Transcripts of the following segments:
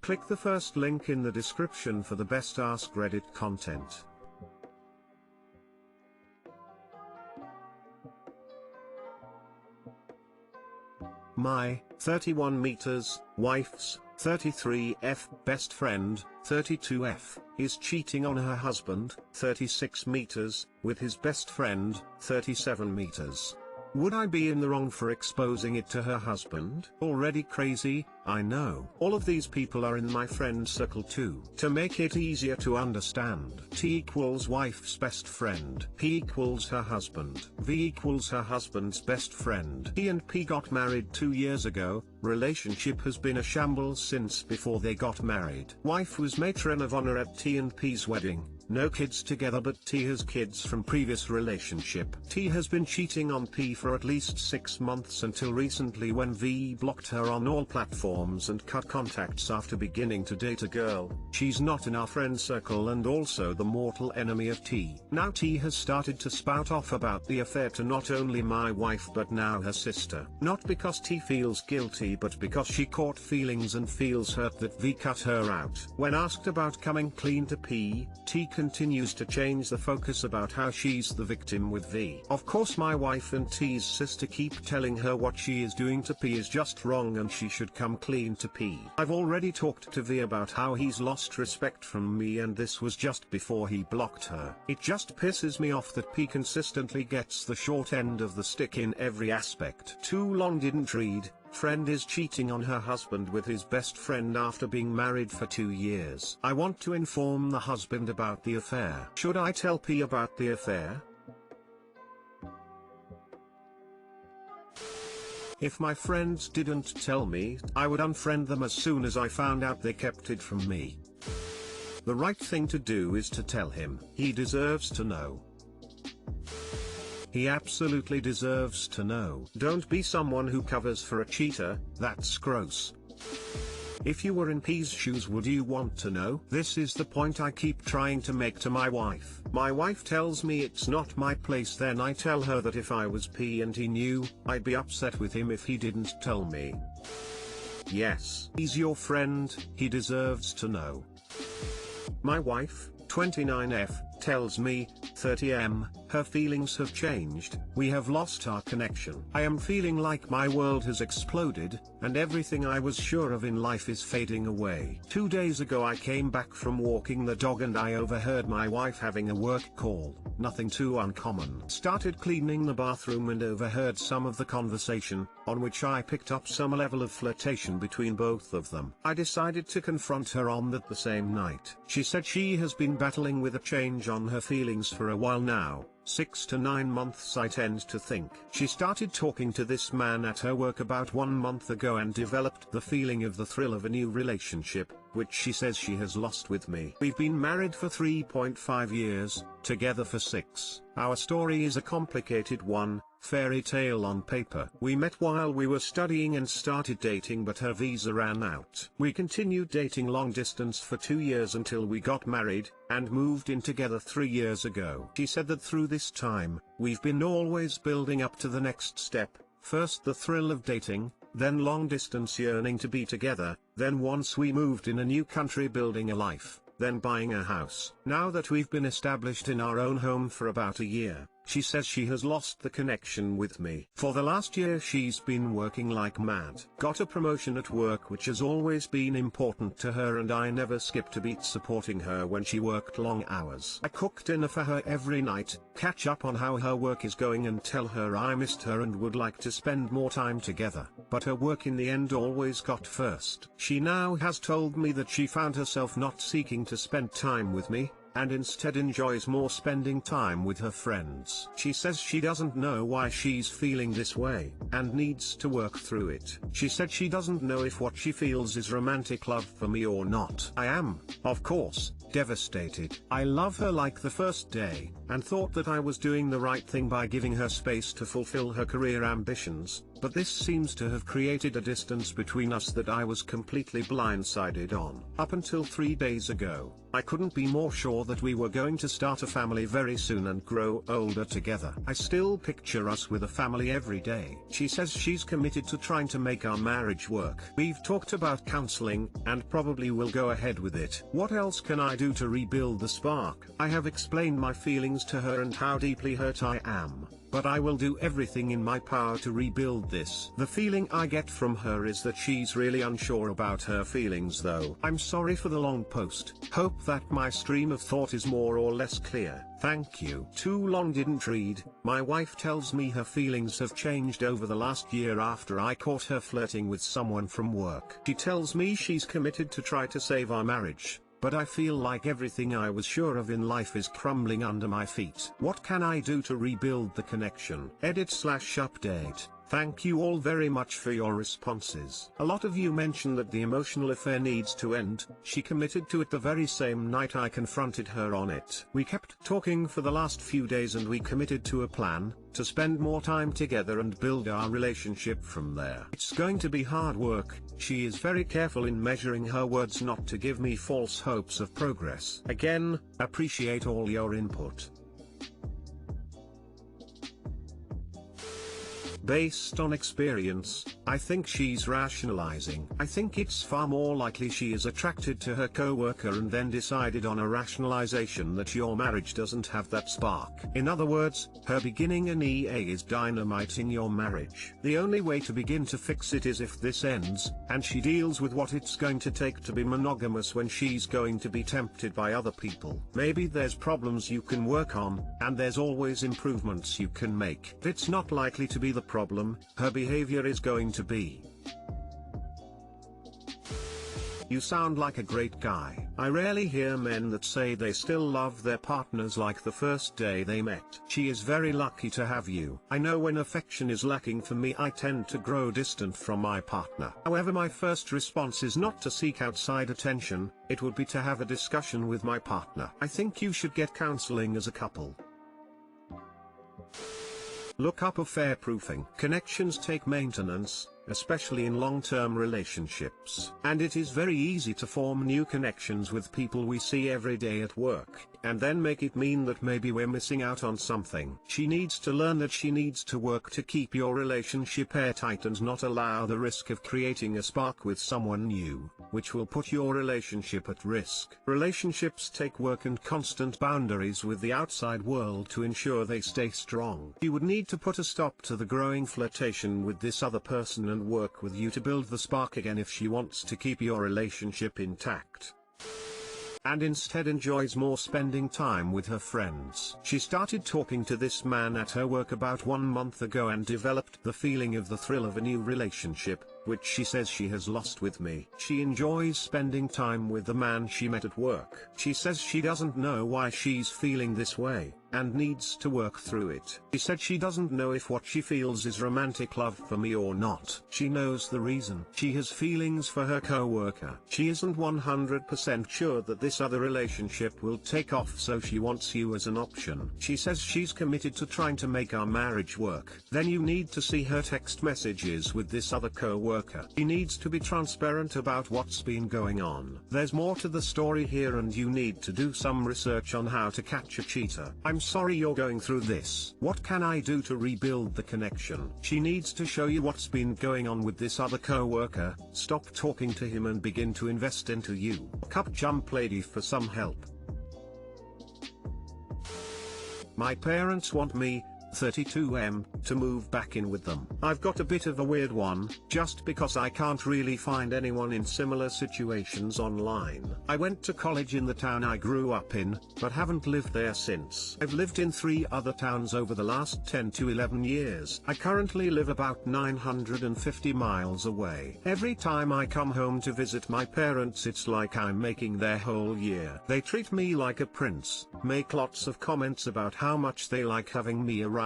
Click the first link in the description for the best Askreddit content. My 31 meters wife's 33F best friend 32F is cheating on her husband 36 meters with his best friend 37 meters. Would I be in the wrong for exposing it to her husband? Already crazy, I know. All of these people are in my friend circle too. To make it easier to understand, T equals wife's best friend, P equals her husband, V equals her husband's best friend. T and P got married 2 years ago, relationship has been a shambles since before they got married. Wife was matron of honor at T and P's wedding. No kids together, but T has kids from previous relationship. T has been cheating on P for at least 6 months until recently when V blocked her on all platforms and cut contacts after beginning to date a girl. She's not in our friend circle and also the mortal enemy of T. Now T has started to spout off about the affair to not only my wife but now her sister. Not because T feels guilty but because she caught feelings and feels hurt that V cut her out. When asked about coming clean to P, T continues to change the focus about how she's the victim with V. Of course my wife and T's sister keep telling her what she is doing to P is just wrong and she should come clean to P. I've already talked to V about how he's lost respect from me and this was just before he blocked her. It just pisses me off that P consistently gets the short end of the stick in every aspect. Too long didn't read. Friend is cheating on her husband with his best friend after being married for 2 years. I want to inform the husband about the affair. Should I tell P about the affair? If my friends didn't tell me, I would unfriend them as soon as I found out they kept it from me. The right thing to do is to tell him. He deserves to know. He absolutely deserves to know. Don't be someone who covers for a cheater, that's gross. If you were in P's shoes, would you want to know? This is the point I keep trying to make to my wife. My wife tells me it's not my place, then I tell her that if I was P and he knew, I'd be upset with him if he didn't tell me. Yes, he's your friend, he deserves to know. My wife, 29F, tells me, 30M, her feelings have changed, we have lost our connection. I am feeling like my world has exploded, and everything I was sure of in life is fading away. 2 days ago I came back from walking the dog and I overheard my wife having a work call, nothing too uncommon. Started cleaning the bathroom and overheard some of the conversation, on which I picked up some level of flirtation between both of them. I decided to confront her on that the same night. She said she has been battling with a change on her feelings for a while now, 6 to 9 months I tend to think. She started talking to this man at her work about 1 month ago and developed the feeling of the thrill of a new relationship, which she says she has lost with me. We've been married for 3.5 years, together for 6. Our story is a complicated one, fairy tale on paper. We met while we were studying and started dating, but her visa ran out. We continued dating long distance for 2 years until we got married, and moved in together 3 years ago. She said that through this time, we've been always building up to the next step, first the thrill of dating, then long distance yearning to be together, then once we moved in a new country building a life, then buying a house. Now that we've been established in our own home for about a year, she says she has lost the connection with me. For the last year she's been working like mad. Got a promotion at work which has always been important to her and I never skipped a beat supporting her when she worked long hours. I cook dinner for her every night, catch up on how her work is going and tell her I missed her and would like to spend more time together. But her work in the end always got first. She now has told me that she found herself not seeking to spend time with me, and instead enjoys more spending time with her friends. She says she doesn't know why she's feeling this way, and needs to work through it. She said she doesn't know if what she feels is romantic love for me or not. I am, of course, devastated. I love her like the first day, and thought that I was doing the right thing by giving her space to fulfill her career ambitions, but this seems to have created a distance between us that I was completely blindsided on. Up until 3 days ago, I couldn't be more sure that we were going to start a family very soon and grow older together. I still picture us with a family every day. She says she's committed to trying to make our marriage work. We've talked about counseling, and probably will go ahead with it. What else can I do to rebuild the spark? I have explained my feelings to her and how deeply hurt I am, but I will do everything in my power to rebuild this. The feeling I get from her is that she's really unsure about her feelings though. I'm sorry for the long post. Hope that my stream of thought is more or less clear. Thank you. Too long didn't read. My wife tells me her feelings have changed over the last year after I caught her flirting with someone from work. She tells me she's committed to try to save our marriage, but I feel like everything I was sure of in life is crumbling under my feet. What can I do to rebuild the connection? Edit/update. Thank you all very much for your responses. A lot of you mentioned that the emotional affair needs to end. She committed to it the very same night I confronted her on it. We kept talking for the last few days and we committed to a plan to spend more time together and build our relationship from there. It's going to be hard work. She is very careful in measuring her words not to give me false hopes of progress. Again, appreciate all your input. Based on experience, I think she's rationalizing. I think it's far more likely she is attracted to her coworker and then decided on a rationalization that your marriage doesn't have that spark. In other words, her beginning an EA is dynamiting your marriage. The only way to begin to fix it is if this ends, and she deals with what it's going to take to be monogamous when she's going to be tempted by other people. Maybe there's problems you can work on, and there's always improvements you can make. It's not likely to be the problem, her behavior is going to be. You sound like a great guy. I rarely hear men that say they still love their partners like the first day they met. She is very lucky to have you. I know when affection is lacking for me I tend to grow distant from my partner. However, my first response is not to seek outside attention, it would be to have a discussion with my partner. I think you should get counseling as a couple. Look up affair proofing. Connections take maintenance, especially in long-term relationships. And it is very easy to form new connections with people we see every day at work, and then make it mean that maybe we're missing out on something. She needs to learn that she needs to work to keep your relationship airtight and not allow the risk of creating a spark with someone new, which will put your relationship at risk. Relationships take work and constant boundaries with the outside world to ensure they stay strong. You would need to put a stop to the growing flirtation with this other person and work with you to build the spark again if she wants to keep your relationship intact, and instead enjoys more spending time with her friends. She started talking to this man at her work about 1 month ago and developed the feeling of the thrill of a new relationship, which she says she has lost with me. She enjoys spending time with the man she met at work. She says she doesn't know why she's feeling this way, and needs to work through it. She said she doesn't know if what she feels is romantic love for me or not. She knows the reason. She has feelings for her coworker. She isn't 100% sure that this other relationship will take off, so she wants you as an option. She says she's committed to trying to make our marriage work. Then you need to see her text messages with this other coworker. She needs to be transparent about what's been going on. There's more to the story here and you need to do some research on how to catch a cheater. I'm sorry you're going through this. What can I do to rebuild the connection? She needs to show you what's been going on with this other coworker, stop talking to him and begin to invest into you. Cup jump lady for some help. My parents want me, 32M, to move back in with them. I've got a bit of a weird one, just because I can't really find anyone in similar situations online. I went to college in the town I grew up in, but haven't lived there since. I've lived in 3 other towns over the last 10 to 11 years. I currently live about 950 miles away. Every time I come home to visit my parents it's like I'm making their whole year. They treat me like a prince, make lots of comments about how much they like having me around,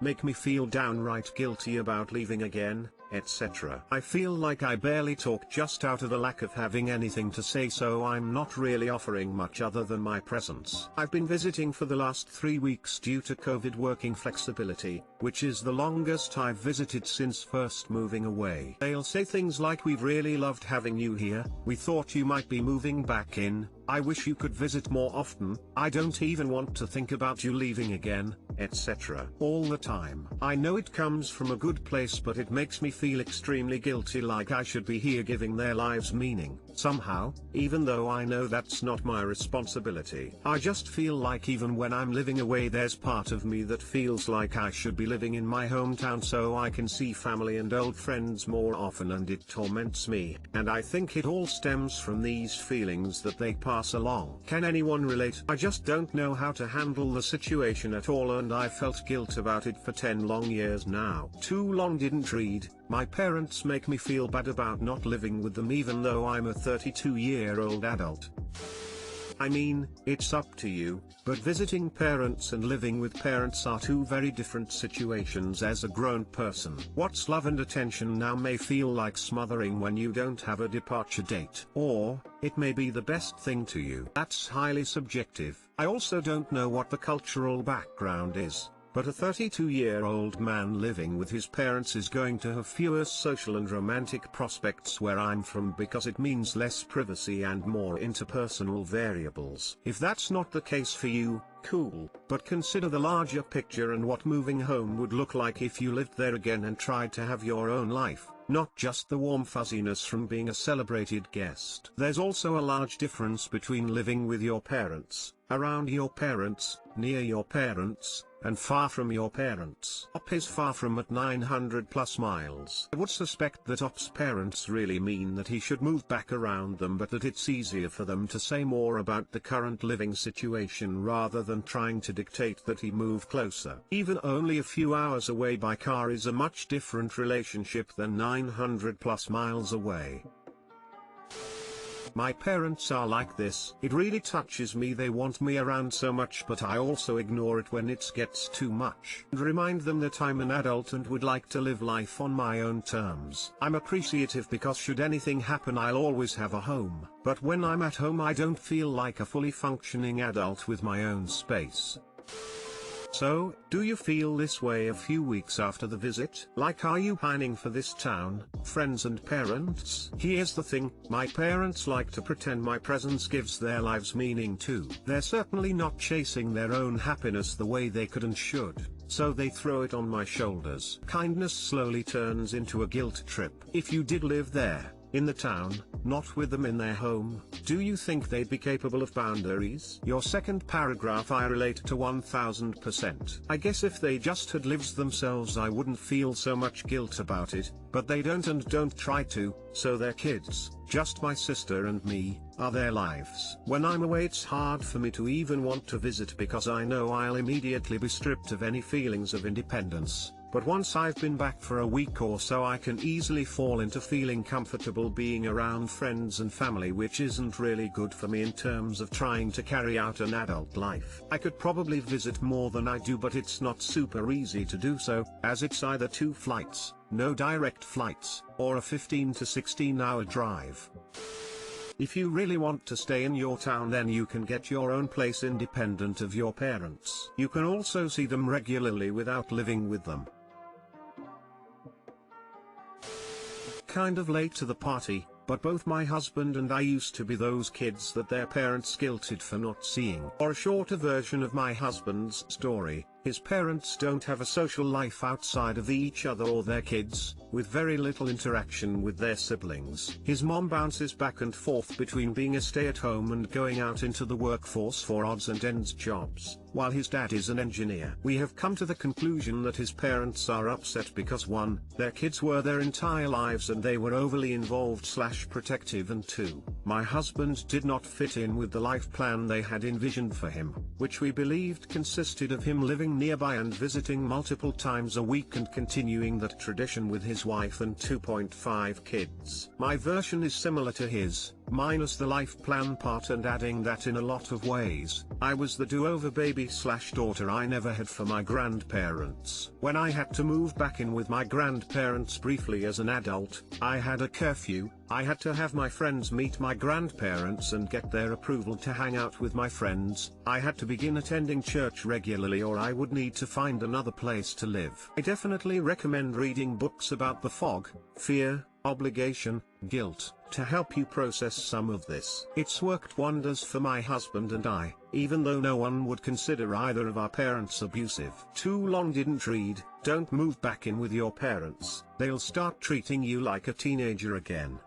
make me feel downright guilty about leaving again, etc. I feel like I barely talk just out of a lack of having anything to say, so I'm not really offering much other than my presence. I've been visiting for the last 3 weeks due to COVID working flexibility, which is the longest I've visited since first moving away. They'll say things like, "We've really loved having you here, we thought you might be moving back in, I wish you could visit more often, I don't even want to think about you leaving again, etc. all the time. I know it comes from a good place, but it makes me feel extremely guilty, like I should be here giving their lives meaning, somehow, even though I know that's not my responsibility. I just feel like even when I'm living away, there's part of me that feels like I should be living in my hometown so I can see family and old friends more often, and it torments me, and I think it all stems from these feelings that they pass along. Can anyone relate? I just don't know how to handle the situation at all, and I felt guilt about it for 10 long years now. Too long didn't read. My parents make me feel bad about not living with them even though I'm a 32-year-old adult. I mean, it's up to you, but visiting parents and living with parents are two very different situations as a grown person. What's love and attention now may feel like smothering when you don't have a departure date. Or, it may be the best thing to you. That's highly subjective. I also don't know what the cultural background is, but a 32-year-old man living with his parents is going to have fewer social and romantic prospects where I'm from, because it means less privacy and more interpersonal variables. If that's not the case for you, cool, but consider the larger picture and what moving home would look like if you lived there again and tried to have your own life, not just the warm fuzziness from being a celebrated guest. There's also a large difference between living with your parents, around your parents, near your parents, and far from your parents. Op is far from at 900+ miles. I would suspect that Op's parents really mean that he should move back around them, but that it's easier for them to say more about the current living situation rather than trying to dictate that he move closer. Even only a few hours away by car is a much different relationship than 900+ miles away. My parents are like this. It really touches me. They want me around so much, but I also ignore it when it gets too much, and remind them that I'm an adult and would like to live life on my own terms. I'm appreciative because should anything happen I'll always have a home, but when I'm at home I don't feel like a fully functioning adult with my own space. So, do you feel this way a few weeks after the visit? Like, are you pining for this town, friends and parents? Here's the thing, my parents like to pretend my presence gives their lives meaning too. They're certainly not chasing their own happiness the way they could and should, so they throw it on my shoulders. Kindness slowly turns into a guilt trip. If you did live there, in the town, not with them in their home, do you think they'd be capable of boundaries? Your second paragraph I relate to 1000%. I guess if they just had lived themselves I wouldn't feel so much guilt about it, but they don't and don't try to, so their kids, just my sister and me, are their lives. When I'm away it's hard for me to even want to visit because I know I'll immediately be stripped of any feelings of independence. But once I've been back for a week or so I can easily fall into feeling comfortable being around friends and family, which isn't really good for me in terms of trying to carry out an adult life. I could probably visit more than I do, but it's not super easy to do so, as it's either 2 flights, no direct flights, or a 15 to 16 hour drive. If you really want to stay in your town then you can get your own place independent of your parents. You can also see them regularly without living with them. Kind of late to the party, but both my husband and I used to be those kids that their parents guilted for not seeing. Or a shorter version of my husband's story, his parents don't have a social life outside of each other or their kids, with very little interaction with their siblings. His mom bounces back and forth between being a stay-at-home and going out into the workforce for odds and ends jobs, while his dad is an engineer. We have come to the conclusion that his parents are upset because 1, their kids were their entire lives and they were overly involved/protective, and 2, my husband did not fit in with the life plan they had envisioned for him, which we believed consisted of him living nearby and visiting multiple times a week and continuing that tradition with his wife and 2.5 kids. My version is similar to his, minus the life plan part and adding that in a lot of ways, I was the do-over baby/daughter I never had for my grandparents. When I had to move back in with my grandparents briefly as an adult, I had a curfew. I had to have my friends meet my grandparents and get their approval to hang out with my friends. I had to begin attending church regularly or I would need to find another place to live. I definitely recommend reading books about the fog, fear, obligation, guilt, to help you process some of this. It's worked wonders for my husband and I, even though no one would consider either of our parents abusive. Too long didn't read. Don't move back in with your parents. They'll start treating you like a teenager again.